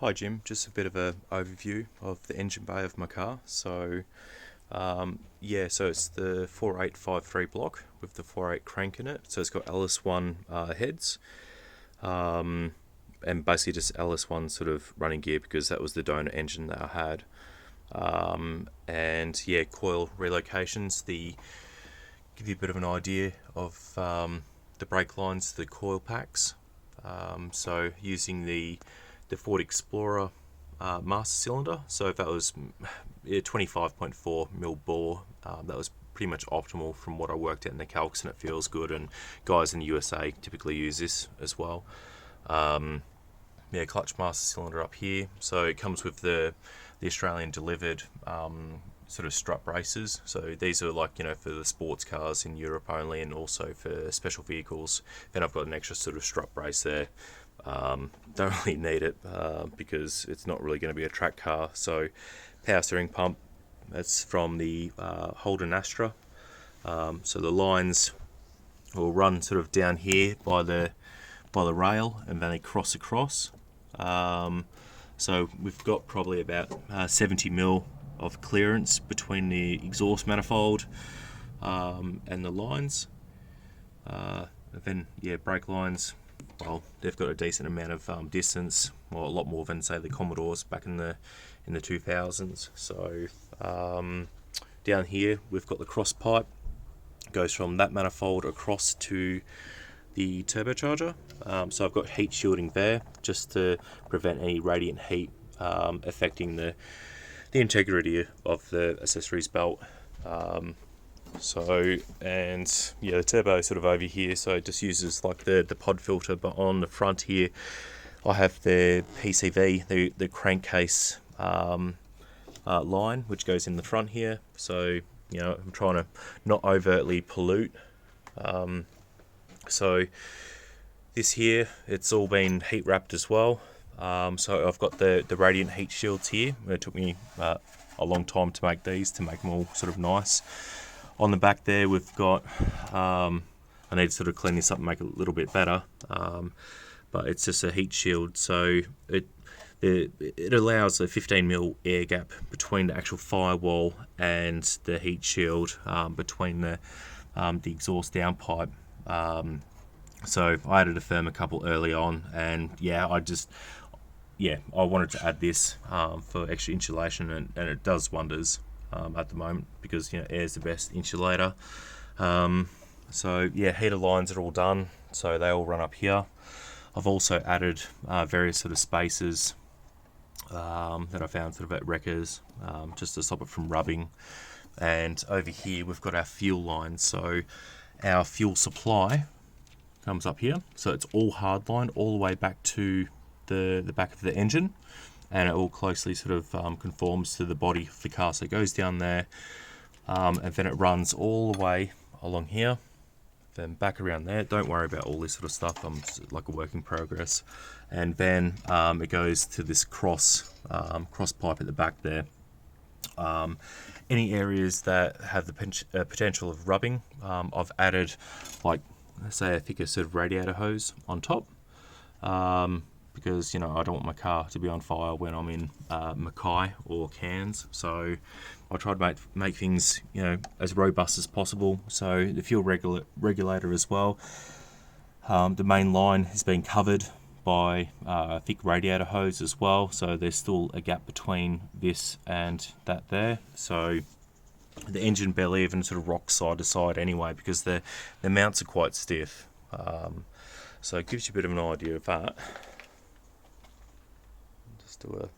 Hi Jim, just a bit of an overview of the engine bay of my car. So it's the 4853 block with the 48 crank in it. So it's got LS1 heads, and basically just LS1 sort of running gear because that was the donor engine that I had. Coil relocations. Give you a bit of an idea of the brake lines, the coil packs. So using the Ford Explorer master cylinder. So if that was 25.4 mil bore, that was pretty much optimal from what I worked out in the calcs, and it feels good. And guys in the USA typically use this as well. Clutch master cylinder up here. So it comes with the Australian delivered sort of strut braces. So these are for the sports cars in Europe only, and also for special vehicles. Then I've got an extra sort of strut brace there. Don't really need it because it's not really going to be a track car. So power steering pump, that's from the Holden Astra. So the lines will run sort of down here by the rail, and then they cross across. So we've got probably about 70 mil of clearance between the exhaust manifold and the lines. Brake lines, well, they've got a decent amount of distance, well, a lot more than say the Commodores back in the 2000s. So down here we've got the cross pipe, goes from that manifold across to the turbocharger. So I've got heat shielding there just to prevent any radiant heat affecting the integrity of the accessories belt. The turbo sort of over here, so it just uses like the pod filter, but on the front here I have the PCV, the crankcase line, which goes in the front here. So I'm trying to not overtly pollute. So this here, it's all been heat wrapped as well. So I've got the radiant heat shields here. It took me a long time to make these, to make them all sort of nice. On the back there we've got, I need to sort of clean this up and make it a little bit better, but it's just a heat shield, so it allows a 15 mil air gap between the actual firewall and the heat shield, between the exhaust downpipe. So I added a thermocouple early on, and I wanted to add this for extra insulation, and it does wonders at the moment, because air is the best insulator. Heater lines are all done, so they all run up here. I've also added various sort of spacers that I found sort of at wreckers, just to stop it from rubbing. And over here we've got our fuel lines. So our fuel supply comes up here, so it's all hard lined all the way back to the back of the engine, and it all closely sort of conforms to the body of the car. So it goes down there, and then it runs all the way along here, then back around there. Don't worry about all this sort of stuff, I'm just like a work in progress. And then it goes to this cross pipe at the back there. Any areas that have the potential of rubbing, I've added, like, let's say, a thicker sort of radiator hose on top, because I don't want my car to be on fire when I'm in Mackay or Cairns. So I tried to make things as robust as possible. So the fuel regulator as well, the main line has been covered by a thick radiator hose as well, so there's still a gap between this and that there. So the engine barely even sort of rocks side to side anyway, because the mounts are quite stiff. So it gives you a bit of an idea of that. Just do a